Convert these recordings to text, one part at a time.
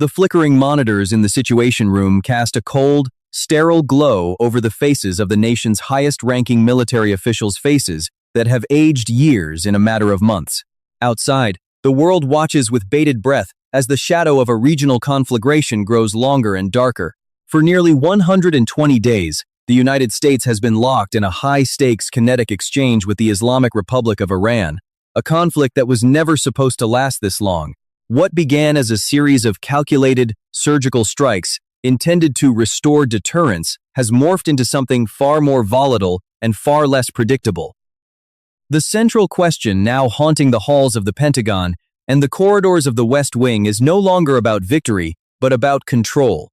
The flickering monitors in the Situation Room cast a cold, sterile glow over the faces of the nation's highest-ranking military officials' faces that have aged years in a matter of months. Outside, the world watches with bated breath as the shadow of a regional conflagration grows longer and darker. For nearly 120 days, the United States has been locked in a high-stakes kinetic exchange with the Islamic Republic of Iran, a conflict that was never supposed to last this long. What began as a series of calculated, surgical strikes intended to restore deterrence has morphed into something far more volatile and far less predictable. The central question now haunting the halls of the Pentagon and the corridors of the West Wing is no longer about victory, but about control.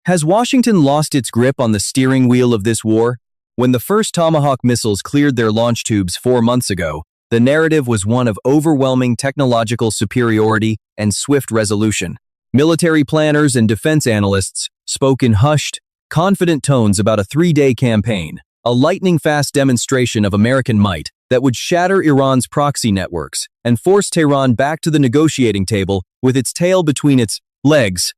Has Washington lost its grip on the steering wheel of this war? When the first Tomahawk missiles cleared their launch tubes 4 months ago, the narrative was one of overwhelming technological superiority and swift resolution. Military planners and defense analysts spoke in hushed, confident tones about a 3-day campaign, a lightning-fast demonstration of American might that would shatter Iran's proxy networks and force Tehran back to the negotiating table with its tail between its legs.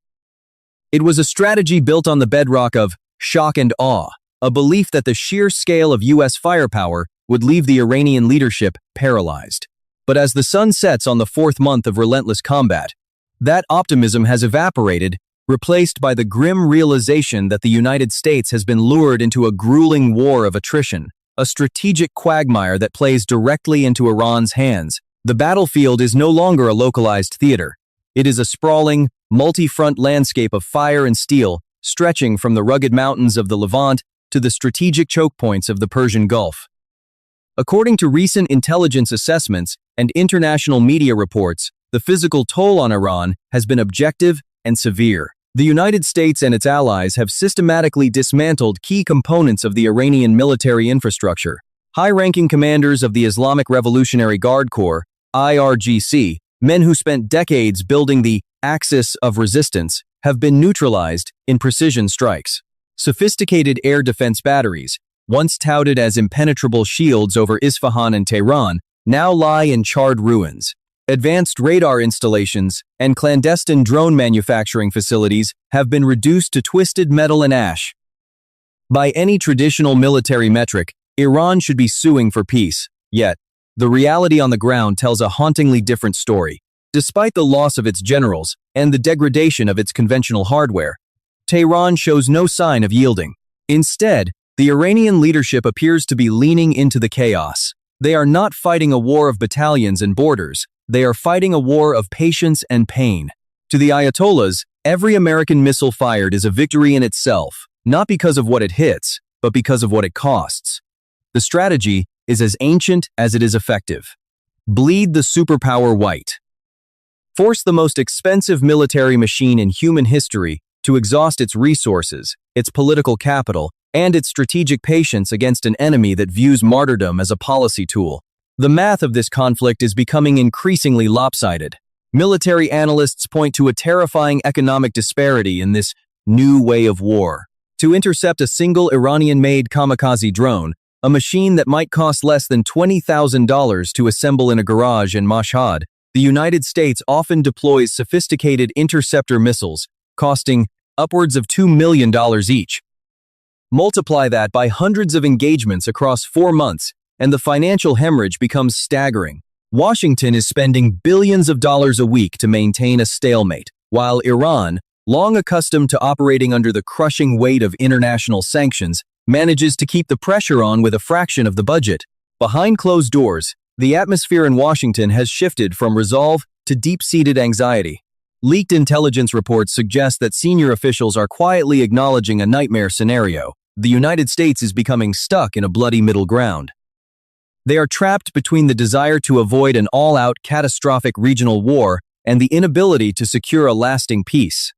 It was a strategy built on the bedrock of shock and awe, a belief that the sheer scale of U.S. firepower would leave the Iranian leadership paralyzed. But as the sun sets on the 4th month of relentless combat, that optimism has evaporated, replaced by the grim realization that the United States has been lured into a grueling war of attrition, a strategic quagmire that plays directly into Iran's hands. The battlefield is no longer a localized theater. It is a sprawling, multi-front landscape of fire and steel, stretching from the rugged mountains of the Levant to the strategic choke points of the Persian Gulf. According to recent intelligence assessments and international media reports, the physical toll on Iran has been objective and severe. The United States and its allies have systematically dismantled key components of the Iranian military infrastructure. High-ranking commanders of the Islamic Revolutionary Guard Corps, IRGC, men who spent decades building the axis of resistance, have been neutralized in precision strikes. Sophisticated air defense batteries, once touted as impenetrable shields over Isfahan and Tehran, now lie in charred ruins. Advanced radar installations and clandestine drone manufacturing facilities have been reduced to twisted metal and ash. By any traditional military metric, Iran should be suing for peace. Yet, the reality on the ground tells a hauntingly different story. Despite the loss of its generals and the degradation of its conventional hardware, Tehran shows no sign of yielding. Instead, the Iranian leadership appears to be leaning into the chaos. They are not fighting a war of battalions and borders. They are fighting a war of patience and pain. To the Ayatollahs, every American missile fired is a victory in itself, not because of what it hits, but because of what it costs. The strategy is as ancient as it is effective. Bleed the superpower white. Force the most expensive military machine in human history to exhaust its resources, its political capital, and its strategic patience against an enemy that views martyrdom as a policy tool. The math of this conflict is becoming increasingly lopsided. Military analysts point to a terrifying economic disparity in this new way of war. To intercept a single Iranian-made kamikaze drone, a machine that might cost less than $20,000 to assemble in a garage in Mashhad, the United States often deploys sophisticated interceptor missiles, costing upwards of $2 million each. Multiply that by hundreds of engagements across 4 months, and the financial hemorrhage becomes staggering. Washington is spending billions of dollars a week to maintain a stalemate, while Iran, long accustomed to operating under the crushing weight of international sanctions, manages to keep the pressure on with a fraction of the budget. Behind closed doors, the atmosphere in Washington has shifted from resolve to deep-seated anxiety. Leaked intelligence reports suggest that senior officials are quietly acknowledging a nightmare scenario. The United States is becoming stuck in a bloody middle ground. They are trapped between the desire to avoid an all-out catastrophic regional war and the inability to secure a lasting peace.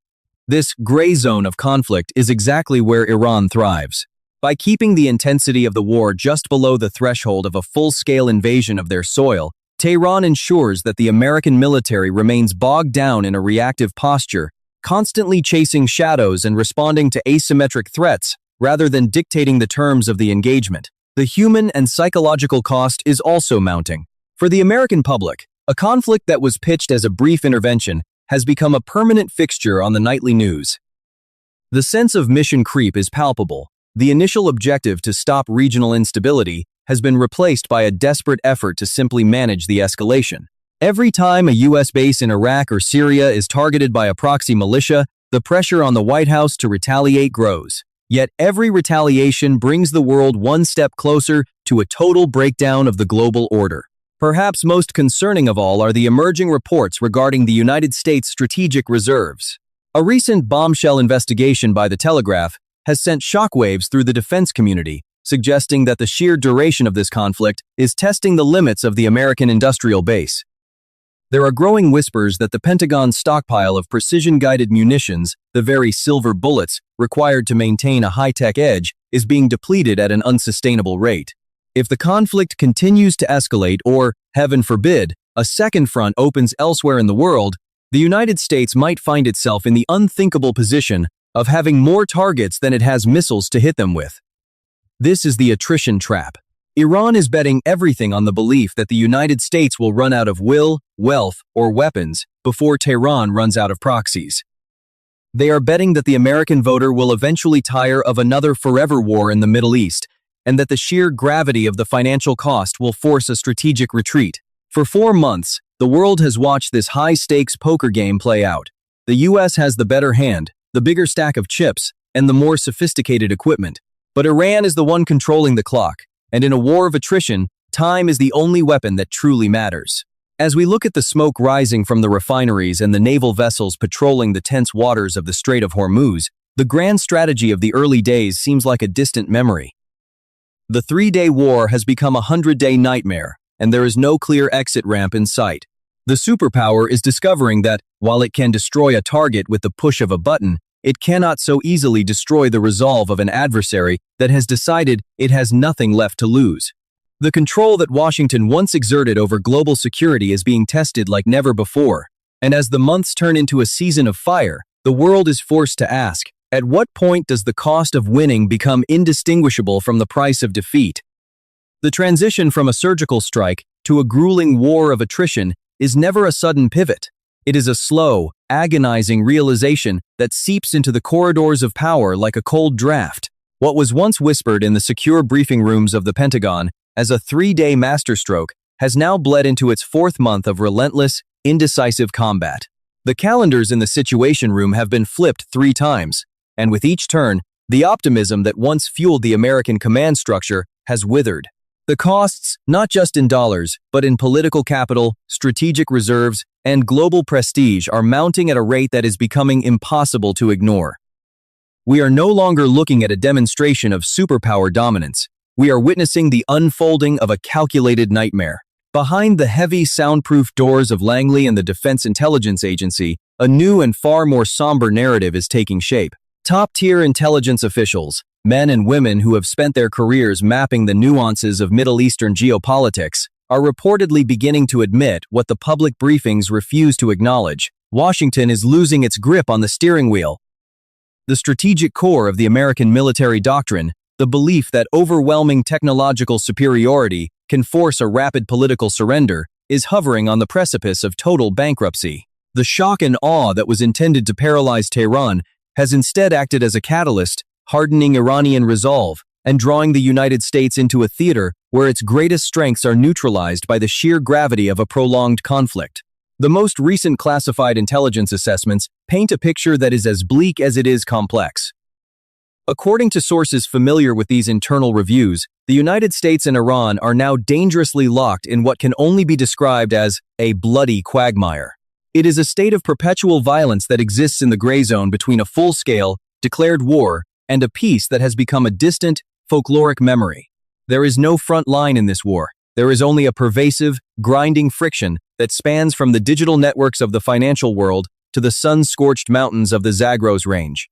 This gray zone of conflict is exactly where Iran thrives. By keeping the intensity of the war just below the threshold of a full-scale invasion of their soil, Tehran ensures that the American military remains bogged down in a reactive posture, constantly chasing shadows and responding to asymmetric threats rather than dictating the terms of the engagement. The human and psychological cost is also mounting. For the American public, a conflict that was pitched as a brief intervention has become a permanent fixture on the nightly news. The sense of mission creep is palpable. The initial objective to stop regional instability has been replaced by a desperate effort to simply manage the escalation. Every time a U.S. base in Iraq or Syria is targeted by a proxy militia, the pressure on the White House to retaliate grows. Yet every retaliation brings the world one step closer to a total breakdown of the global order. Perhaps most concerning of all are the emerging reports regarding the United States' strategic reserves. A recent bombshell investigation by the Telegraph has sent shockwaves through the defense community, suggesting that the sheer duration of this conflict is testing the limits of the American industrial base. There are growing whispers that the Pentagon's stockpile of precision-guided munitions, the very silver bullets required to maintain a high-tech edge, is being depleted at an unsustainable rate. If the conflict continues to escalate or, heaven forbid, a second front opens elsewhere in the world, the United States might find itself in the unthinkable position of having more targets than it has missiles to hit them with. This is the attrition trap. Iran is betting everything on the belief that the United States will run out of will, wealth, or weapons before Tehran runs out of proxies. They are betting that the American voter will eventually tire of another forever war in the Middle East, and that the sheer gravity of the financial cost will force a strategic retreat. For 4 months, the world has watched this high-stakes poker game play out. The U.S. has the better hand, the bigger stack of chips, and the more sophisticated equipment. But Iran is the one controlling the clock. And in a war of attrition, time is the only weapon that truly matters. As we look at the smoke rising from the refineries and the naval vessels patrolling the tense waters of the Strait of Hormuz, the grand strategy of the early days seems like a distant memory. The 3-day war has become a 100-day nightmare, and there is no clear exit ramp in sight. The superpower is discovering that, while it can destroy a target with the push of a button, it cannot so easily destroy the resolve of an adversary that has decided it has nothing left to lose. The control that Washington once exerted over global security is being tested like never before, and as the months turn into a season of fire, the world is forced to ask, at what point does the cost of winning become indistinguishable from the price of defeat? The transition from a surgical strike to a grueling war of attrition is never a sudden pivot. It is a slow, agonizing realization that seeps into the corridors of power like a cold draft. What was once whispered in the secure briefing rooms of the Pentagon as a 3-day masterstroke has now bled into its 4th month of relentless, indecisive combat. The calendars in the Situation Room have been flipped 3 times, and with each turn, the optimism that once fueled the American command structure has withered. The costs, not just in dollars, but in political capital, strategic reserves, and global prestige are mounting at a rate that is becoming impossible to ignore. We are no longer looking at a demonstration of superpower dominance. We are witnessing the unfolding of a calculated nightmare. Behind the heavy, soundproof doors of Langley and the Defense Intelligence Agency, a new and far more somber narrative is taking shape. Top-tier intelligence officials, men and women who have spent their careers mapping the nuances of Middle Eastern geopolitics, are reportedly beginning to admit what the public briefings refuse to acknowledge. Washington is losing its grip on the steering wheel. The strategic core of the American military doctrine, the belief that overwhelming technological superiority can force a rapid political surrender, is hovering on the precipice of total bankruptcy. The shock and awe that was intended to paralyze Tehran has instead acted as a catalyst, hardening Iranian resolve and drawing the United States into a theater where its greatest strengths are neutralized by the sheer gravity of a prolonged conflict. The most recent classified intelligence assessments paint a picture that is as bleak as it is complex. According to sources familiar with these internal reviews, the United States and Iran are now dangerously locked in what can only be described as a bloody quagmire. It is a state of perpetual violence that exists in the gray zone between a full-scale, declared war and a peace that has become a distant, folkloric memory. There is no front line in this war. There is only a pervasive, grinding friction that spans from the digital networks of the financial world to the sun-scorched mountains of the Zagros Range.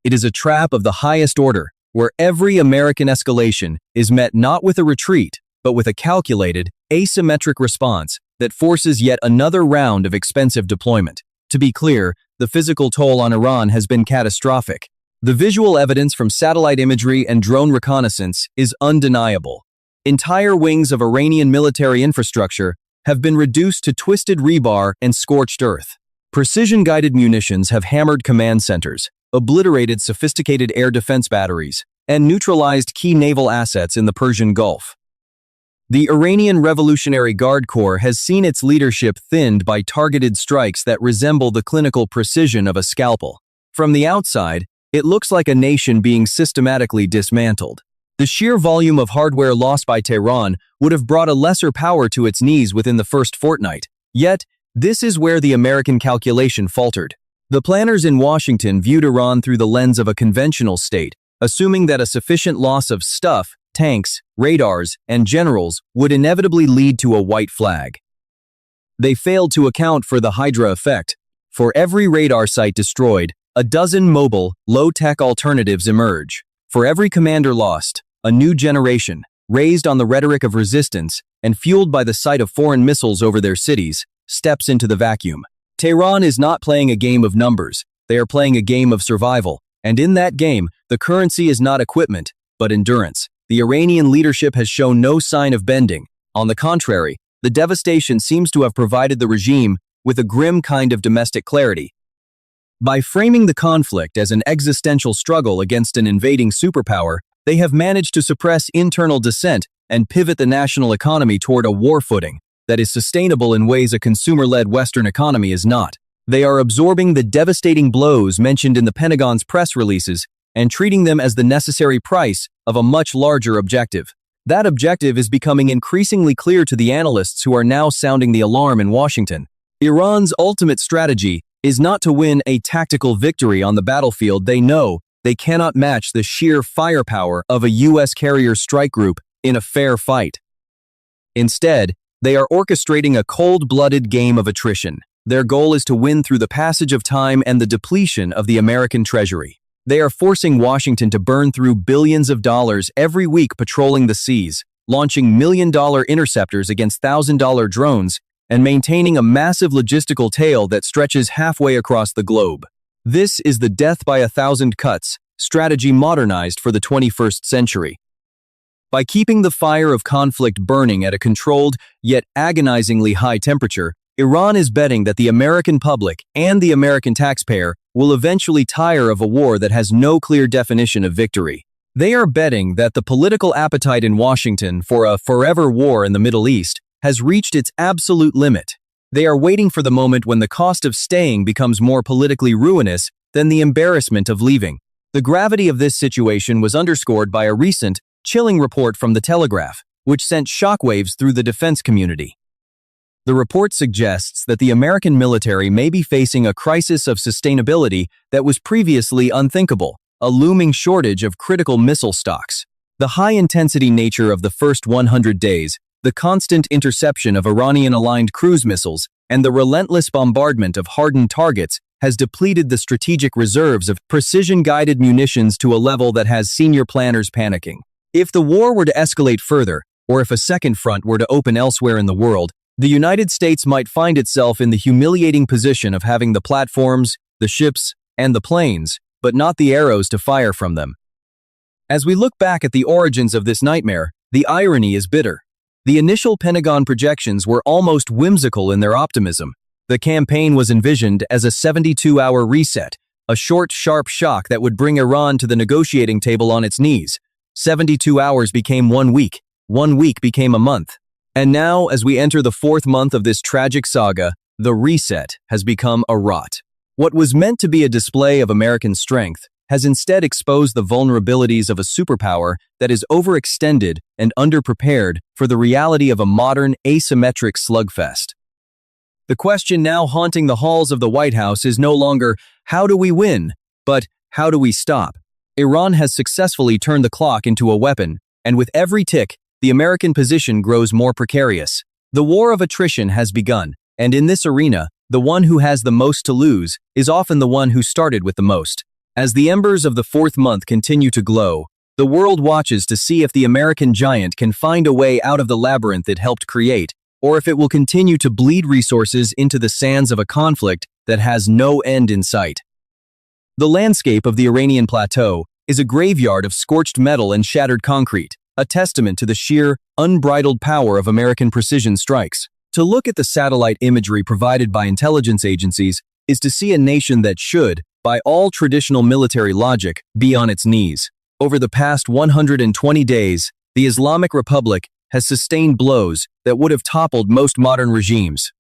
It is a trap of the highest order, where every American escalation is met not with a retreat, but with a calculated, asymmetric response that forces yet another round of expensive deployment. To be clear, the physical toll on Iran has been catastrophic. The visual evidence from satellite imagery and drone reconnaissance is undeniable. Entire wings of Iranian military infrastructure have been reduced to twisted rebar and scorched earth. Precision-guided munitions have hammered command centers, obliterated sophisticated air defense batteries, and neutralized key naval assets in the Persian Gulf. The Iranian Revolutionary Guard Corps has seen its leadership thinned by targeted strikes that resemble the clinical precision of a scalpel. From the outside, it looks like a nation being systematically dismantled. The sheer volume of hardware lost by Tehran would have brought a lesser power to its knees within the first fortnight. Yet, this is where the American calculation faltered. The planners in Washington viewed Iran through the lens of a conventional state, assuming that a sufficient loss of stuff, tanks, radars, and generals would inevitably lead to a white flag. They failed to account for the Hydra effect. For every radar site destroyed, a dozen mobile, low-tech alternatives emerge. For every commander lost, a new generation, raised on the rhetoric of resistance and fueled by the sight of foreign missiles over their cities, steps into the vacuum. Tehran is not playing a game of numbers. They are playing a game of survival. And in that game, the currency is not equipment, but endurance. The Iranian leadership has shown no sign of bending. On the contrary, the devastation seems to have provided the regime with a grim kind of domestic clarity. By framing the conflict as an existential struggle against an invading superpower, they have managed to suppress internal dissent and pivot the national economy toward a war footing that is sustainable in ways a consumer-led Western economy is not. They are absorbing the devastating blows mentioned in the Pentagon's press releases and treating them as the necessary price of a much larger objective. That objective is becoming increasingly clear to the analysts who are now sounding the alarm in Washington. Iran's ultimate strategy is not to win a tactical victory on the battlefield. They know they cannot match the sheer firepower of a U.S. carrier strike group in a fair fight. Instead, they are orchestrating a cold-blooded game of attrition. Their goal is to win through the passage of time and the depletion of the American treasury. They are forcing Washington to burn through billions of dollars every week patrolling the seas, launching million-dollar interceptors against $1,000 drones, and maintaining a massive logistical tail that stretches halfway across the globe. This is the death by 1,000 cuts strategy modernized for the 21st century. By keeping the fire of conflict burning at a controlled, yet agonizingly high temperature, Iran is betting that the American public and the American taxpayer will eventually tire of a war that has no clear definition of victory. They are betting that the political appetite in Washington for a forever war in the Middle East has reached its absolute limit. They are waiting for the moment when the cost of staying becomes more politically ruinous than the embarrassment of leaving. The gravity of this situation was underscored by a recent, chilling report from the Telegraph, which sent shockwaves through the defense community. The report suggests that the American military may be facing a crisis of sustainability that was previously unthinkable, a looming shortage of critical missile stocks. The high-intensity nature of the first 100 days, the constant interception of Iranian-aligned cruise missiles, and the relentless bombardment of hardened targets has depleted the strategic reserves of precision-guided munitions to a level that has senior planners panicking. If the war were to escalate further, or if a second front were to open elsewhere in the world, the United States might find itself in the humiliating position of having the platforms, the ships, and the planes, but not the arrows to fire from them. As we look back at the origins of this nightmare, the irony is bitter. The initial Pentagon projections were almost whimsical in their optimism. The campaign was envisioned as a 72-hour reset, a short, sharp shock that would bring Iran to the negotiating table on its knees. 72 hours became 1 week. 1 week became a month. And now, as we enter the 4th month of this tragic saga, the reset has become a rot. What was meant to be a display of American strength has instead exposed the vulnerabilities of a superpower that is overextended and underprepared for the reality of a modern, asymmetric slugfest. The question now haunting the halls of the White House is no longer, how do we win, but how do we stop? Iran has successfully turned the clock into a weapon, and with every tick, the American position grows more precarious. The war of attrition has begun, and in this arena, the one who has the most to lose is often the one who started with the most. As the embers of the 4th month continue to glow, the world watches to see if the American giant can find a way out of the labyrinth it helped create, or if it will continue to bleed resources into the sands of a conflict that has no end in sight. The landscape of the Iranian plateau is a graveyard of scorched metal and shattered concrete, a testament to the sheer, unbridled power of American precision strikes. To look at the satellite imagery provided by intelligence agencies, is to see a nation that should, by all traditional military logic, be on its knees. Over the past 120 days, the Islamic Republic has sustained blows that would have toppled most modern regimes.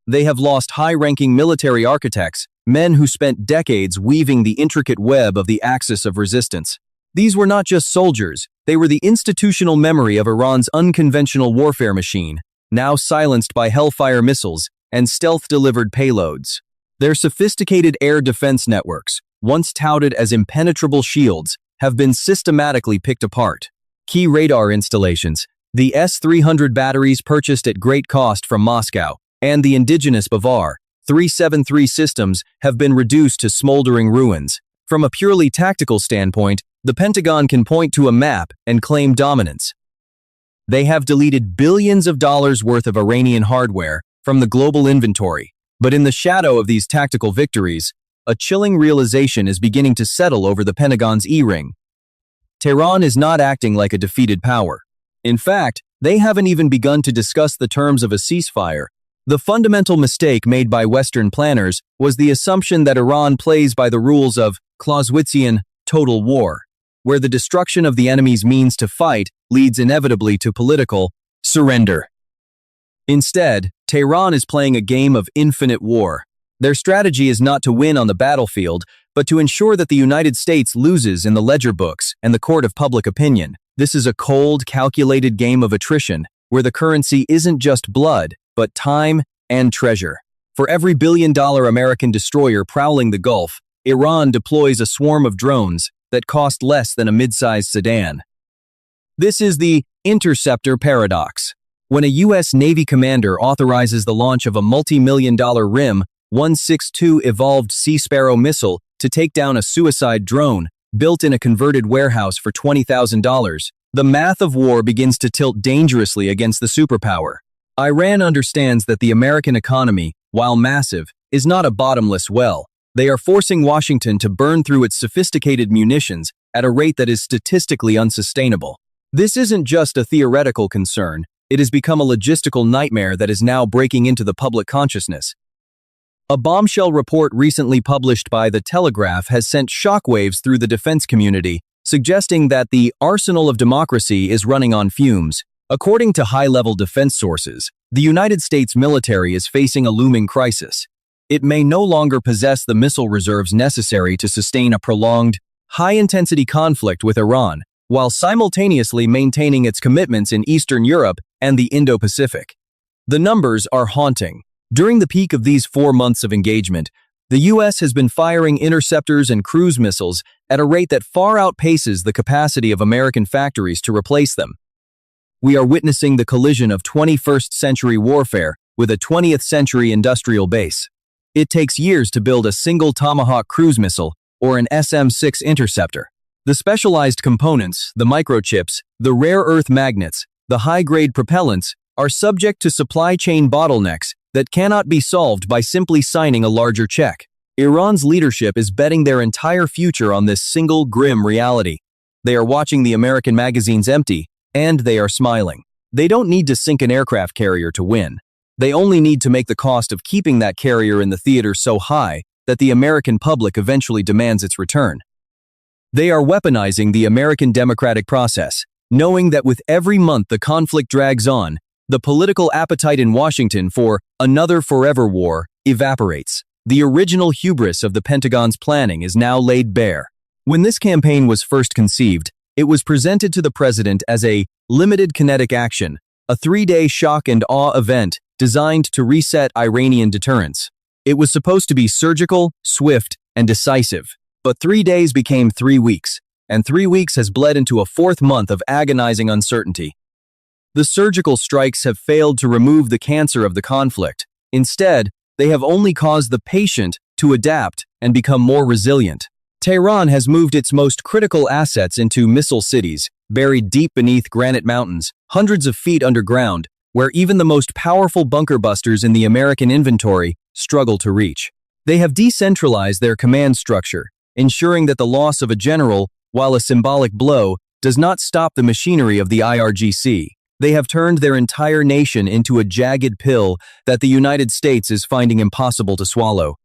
They have lost high-ranking military architects, men who spent decades weaving the intricate web of the axis of resistance. These were not just soldiers, they were the institutional memory of Iran's unconventional warfare machine, now silenced by Hellfire missiles and stealth-delivered payloads. Their sophisticated air defense networks, once touted as impenetrable shields, have been systematically picked apart. Key radar installations, the S-300 batteries purchased at great cost from Moscow, and the indigenous Bavar 373 systems have been reduced to smoldering ruins. From a purely tactical standpoint, the Pentagon can point to a map and claim dominance. They have deleted billions of dollars worth of Iranian hardware from the global inventory. But in the shadow of these tactical victories, a chilling realization is beginning to settle over the Pentagon's E-ring. Tehran is not acting like a defeated power. In fact, they haven't even begun to discuss the terms of a ceasefire. The fundamental mistake made by Western planners was the assumption that Iran plays by the rules of Clausewitzian total war, where the destruction of the enemy's means to fight leads inevitably to political surrender. Instead, Tehran is playing a game of infinite war. Their strategy is not to win on the battlefield, but to ensure that the United States loses in the ledger books and the court of public opinion. This is a cold, calculated game of attrition, where the currency isn't just blood, but time and treasure. For every billion-dollar American destroyer prowling the Gulf, Iran deploys a swarm of drones that cost less than a mid-sized sedan. This is the interceptor paradox. When a U.S. Navy commander authorizes the launch of a multi-million-dollar RIM 162 evolved Sea Sparrow missile to take down a suicide drone built in a converted warehouse for $20,000, the math of war begins to tilt dangerously against the superpower. Iran understands that the American economy, while massive, is not a bottomless well. They are forcing Washington to burn through its sophisticated munitions at a rate that is statistically unsustainable. This isn't just a theoretical concern, it has become a logistical nightmare that is now breaking into the public consciousness. A bombshell report recently published by the Telegraph has sent shockwaves through the defense community, suggesting that the arsenal of democracy is running on fumes. According to high-level defense sources, the United States military is facing a looming crisis. It may no longer possess the missile reserves necessary to sustain a prolonged, high-intensity conflict with Iran, while simultaneously maintaining its commitments in Eastern Europe and the Indo-Pacific. The numbers are haunting. During the peak of these 4 months of engagement, the U.S. has been firing interceptors and cruise missiles at a rate that far outpaces the capacity of American factories to replace them. We are witnessing the collision of 21st century warfare with a 20th century industrial base. It takes years to build a single Tomahawk cruise missile or an SM-6 interceptor. The specialized components, the microchips, the rare earth magnets, the high-grade propellants, are subject to supply chain bottlenecks that cannot be solved by simply signing a larger check. Iran's leadership is betting their entire future on this single grim reality. They are watching the American magazines empty, and they are smiling. They don't need to sink an aircraft carrier to win. They only need to make the cost of keeping that carrier in the theater so high that the American public eventually demands its return. They are weaponizing the American democratic process, knowing that with every month the conflict drags on, the political appetite in Washington for another forever war evaporates. The original hubris of the Pentagon's planning is now laid bare. When this campaign was first conceived, it was presented to the president as a limited kinetic action, a 3-day shock and awe event designed to reset Iranian deterrence. It was supposed to be surgical, swift, and decisive. But 3 days became 3 weeks, and 3 weeks has bled into a 4th month of agonizing uncertainty. The surgical strikes have failed to remove the cancer of the conflict. Instead, they have only caused the patient to adapt and become more resilient. Tehran has moved its most critical assets into missile cities, buried deep beneath granite mountains, hundreds of feet underground, where even the most powerful bunker busters in the American inventory struggle to reach. They have decentralized their command structure, ensuring that the loss of a general, while a symbolic blow, does not stop the machinery of the IRGC. They have turned their entire nation into a jagged pill that the United States is finding impossible to swallow.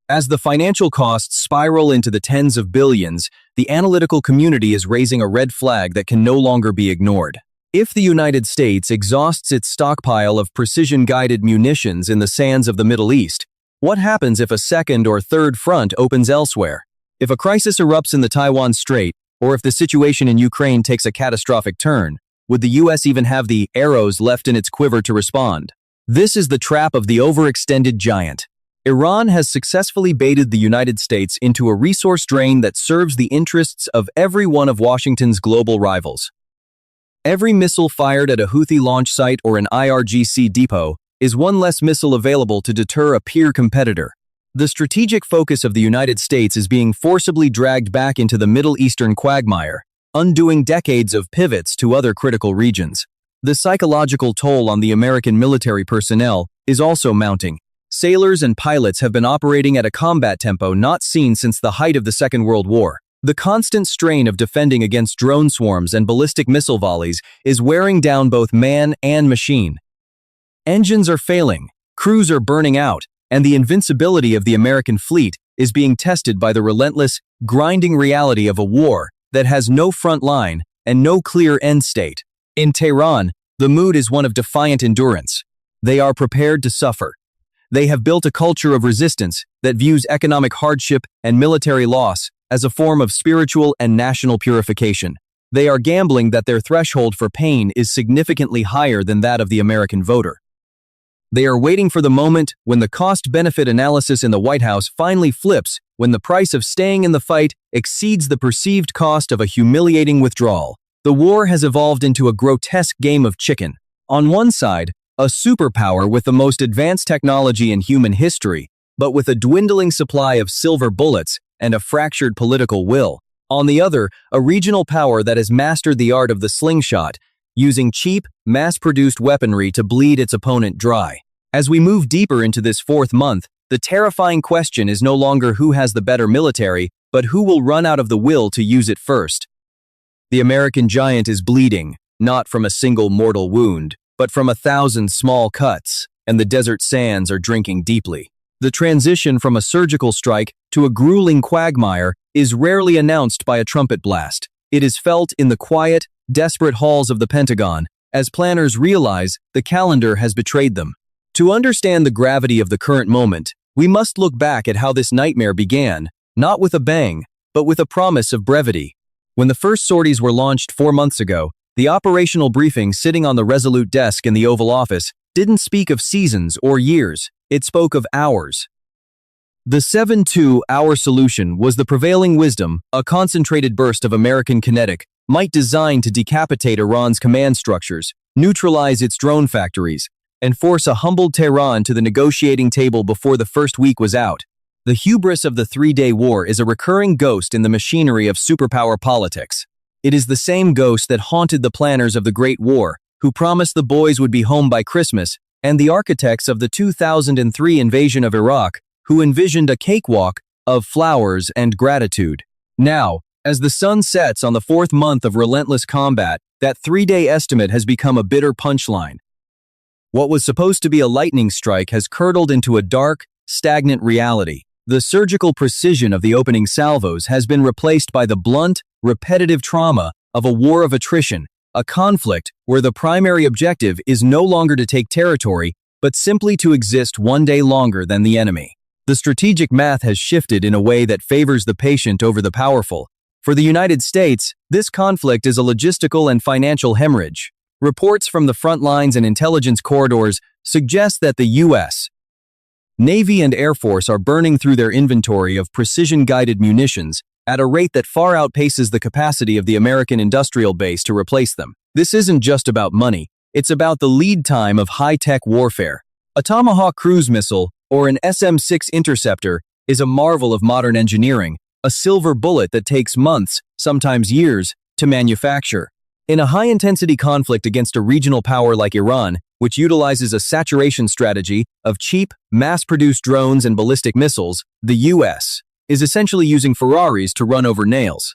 As the financial costs spiral into the tens of billions, the analytical community is raising a red flag that can no longer be ignored. If the United States exhausts its stockpile of precision-guided munitions in the sands of the Middle East, what happens if a second or third front opens elsewhere? If a crisis erupts in the Taiwan Strait, or if the situation in Ukraine takes a catastrophic turn, would the U.S. even have the arrows left in its quiver to respond? This is the trap of the overextended giant. Iran has successfully baited the United States into a resource drain that serves the interests of every one of Washington's global rivals. Every missile fired at a Houthi launch site or an IRGC depot is one less missile available to deter a peer competitor. The strategic focus of the United States is being forcibly dragged back into the Middle Eastern quagmire, undoing decades of pivots to other critical regions. The psychological toll on the American military personnel is also mounting. Sailors and pilots have been operating at a combat tempo not seen since the height of the Second World War. The constant strain of defending against drone swarms and ballistic missile volleys is wearing down both man and machine. Engines are failing, crews are burning out, and the invincibility of the American fleet is being tested by the relentless, grinding reality of a war that has no front line and no clear end state. In Tehran, the mood is one of defiant endurance. They are prepared to suffer. They have built a culture of resistance that views economic hardship and military loss as a form of spiritual and national purification. They are gambling that their threshold for pain is significantly higher than that of the American voter. They are waiting for the moment when the cost-benefit analysis in the White House finally flips, when the price of staying in the fight exceeds the perceived cost of a humiliating withdrawal. The war has evolved into a grotesque game of chicken. On one side, a superpower with the most advanced technology in human history, but with a dwindling supply of silver bullets and a fractured political will. On the other, a regional power that has mastered the art of the slingshot, using cheap, mass-produced weaponry to bleed its opponent dry. As we move deeper into this fourth month, the terrifying question is no longer who has the better military, but who will run out of the will to use it first. The American giant is bleeding, not from a single mortal wound, but from 1,000 small cuts, and the desert sands are drinking deeply. The transition from a surgical strike to a grueling quagmire is rarely announced by a trumpet blast. It is felt in the quiet, desperate halls of the Pentagon, as planners realize the calendar has betrayed them. To understand the gravity of the current moment, we must look back at how this nightmare began, not with a bang, but with a promise of brevity. When the first sorties were launched 4 months ago, the operational briefing sitting on the Resolute desk in the Oval Office didn't speak of seasons or years, it spoke of hours. The 7-2-hour solution was the prevailing wisdom, a concentrated burst of American kinetic might designed to decapitate Iran's command structures, neutralize its drone factories, and force a humbled Tehran to the negotiating table before the first week was out. The hubris of the 3-day war is a recurring ghost in the machinery of superpower politics. It is the same ghost that haunted the planners of the Great War, who promised the boys would be home by Christmas, and the architects of the 2003 invasion of Iraq, who envisioned a cakewalk of flowers and gratitude. Now, as the sun sets on the 4th month of relentless combat, that 3-day estimate has become a bitter punchline. What was supposed to be a lightning strike has curdled into a dark, stagnant reality. The surgical precision of the opening salvos has been replaced by the blunt, repetitive trauma of a war of attrition, a conflict where the primary objective is no longer to take territory, but simply to exist one day longer than the enemy. The strategic math has shifted in a way that favors the patient over the powerful. For the United States, this conflict is a logistical and financial hemorrhage. Reports from the front lines and intelligence corridors suggest that the U.S. Navy and Air Force are burning through their inventory of precision-guided munitions at a rate that far outpaces the capacity of the American industrial base to replace them. This isn't just about money, it's about the lead time of high-tech warfare. A Tomahawk cruise missile or an SM-6 interceptor is a marvel of modern engineering, a silver bullet that takes months, sometimes years, to manufacture. In a high-intensity conflict against a regional power like Iran, which utilizes a saturation strategy of cheap, mass-produced drones and ballistic missiles, the U.S. is essentially using Ferraris to run over nails.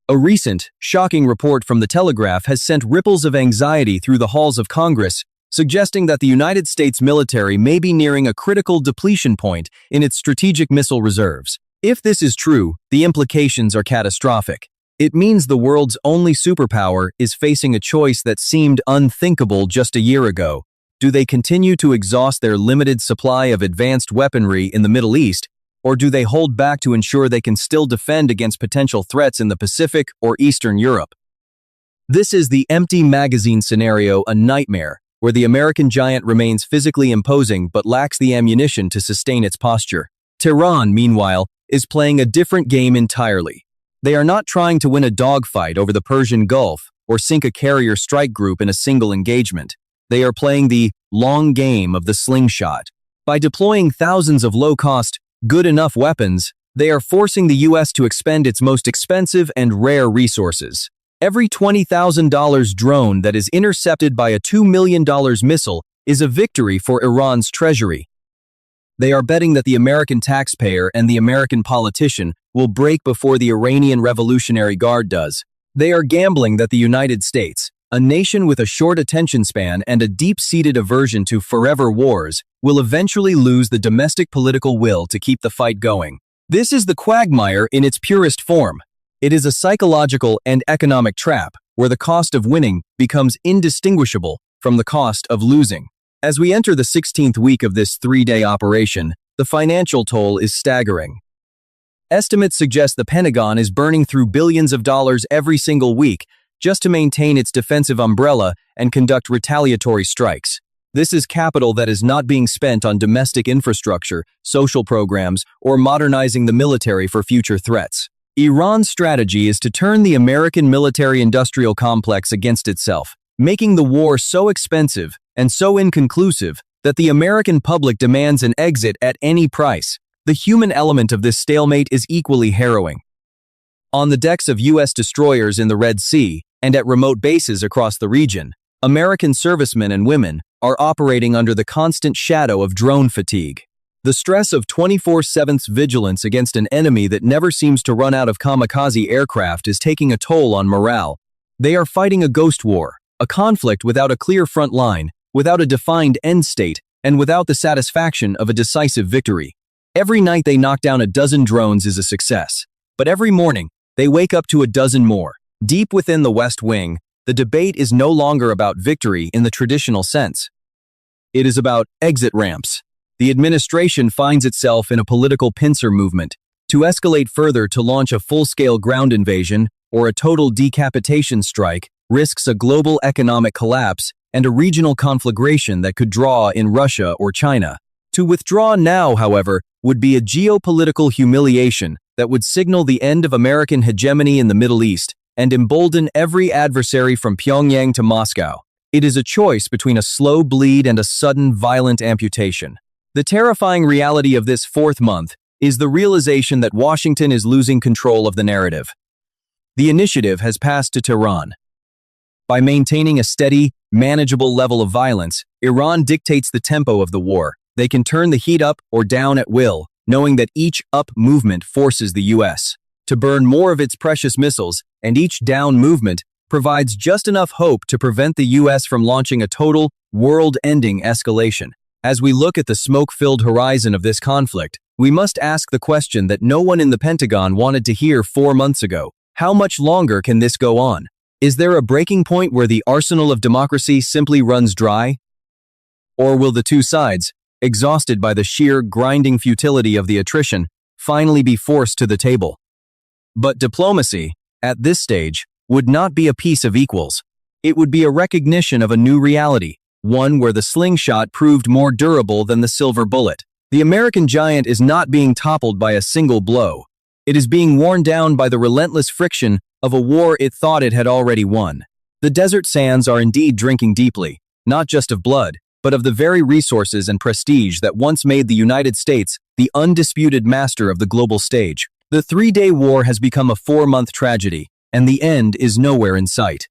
A recent, shocking report from the Telegraph has sent ripples of anxiety through the halls of Congress, suggesting that the United States military may be nearing a critical depletion point in its strategic missile reserves. If this is true, the implications are catastrophic. It means the world's only superpower is facing a choice that seemed unthinkable just a year ago. Do they continue to exhaust their limited supply of advanced weaponry in the Middle East, or do they hold back to ensure they can still defend against potential threats in the Pacific or Eastern Europe? This is the empty magazine scenario, a nightmare, where the American giant remains physically imposing but lacks the ammunition to sustain its posture. Tehran, meanwhile, is playing a different game entirely. They are not trying to win a dogfight over the Persian Gulf or sink a carrier strike group in a single engagement. They are playing the long game of the slingshot. By deploying thousands of low-cost, good-enough weapons, they are forcing the U.S. to expend its most expensive and rare resources. Every $20,000 drone that is intercepted by a $2 million missile is a victory for Iran's treasury. They are betting that the American taxpayer and the American politician will break before the Iranian Revolutionary Guard does. They are gambling that the United States, a nation with a short attention span and a deep-seated aversion to forever wars, will eventually lose the domestic political will to keep the fight going. This is the quagmire in its purest form. It is a psychological and economic trap where the cost of winning becomes indistinguishable from the cost of losing. As we enter the 16th week of this three-day operation, the financial toll is staggering. Estimates suggest the Pentagon is burning through billions of dollars every single week just to maintain its defensive umbrella and conduct retaliatory strikes. This is capital that is not being spent on domestic infrastructure, social programs, or modernizing the military for future threats. Iran's strategy is to turn the American military-industrial complex against itself, making the war so expensive and so inconclusive that the American public demands an exit at any price. The human element of this stalemate is equally harrowing. On the decks of U.S. destroyers in the Red Sea and at remote bases across the region, American servicemen and women are operating under the constant shadow of drone fatigue. The stress of 24/7 vigilance against an enemy that never seems to run out of kamikaze aircraft is taking a toll on morale. They are fighting a ghost war, a conflict without a clear front line, without a defined end state, and without the satisfaction of a decisive victory. Every night they knock down a dozen drones is a success, but every morning they wake up to a dozen more. Deep within the West Wing, the debate is no longer about victory in the traditional sense. It is about exit ramps. The administration finds itself in a political pincer movement. To escalate further to launch a full-scale ground invasion or a total decapitation strike risks a global economic collapse and a regional conflagration that could draw in Russia or China. To withdraw now, however, would be a geopolitical humiliation that would signal the end of American hegemony in the Middle East and embolden every adversary from Pyongyang to Moscow. It is a choice between a slow bleed and a sudden violent amputation. The terrifying reality of this fourth month is the realization that Washington is losing control of the narrative. The initiative has passed to Tehran. By maintaining a steady, manageable level of violence, Iran dictates the tempo of the war. They can turn the heat up or down at will, knowing that each up movement forces the U.S. to burn more of its precious missiles, and each down movement provides just enough hope to prevent the U.S. from launching a total, world-ending escalation. As we look at the smoke-filled horizon of this conflict, we must ask the question that no one in the Pentagon wanted to hear 4 months ago. How much longer can this go on? Is there a breaking point where the arsenal of democracy simply runs dry? Or will the two sides, exhausted by the sheer grinding futility of the attrition, finally be forced to the table? But diplomacy, at this stage, would not be a peace of equals. It would be a recognition of a new reality, one where the slingshot proved more durable than the silver bullet. The American giant is not being toppled by a single blow. It is being worn down by the relentless friction of a war it thought it had already won. The desert sands are indeed drinking deeply, not just of blood, but of the very resources and prestige that once made the United States the undisputed master of the global stage. The three-day war has become a 4-month tragedy, and the end is nowhere in sight.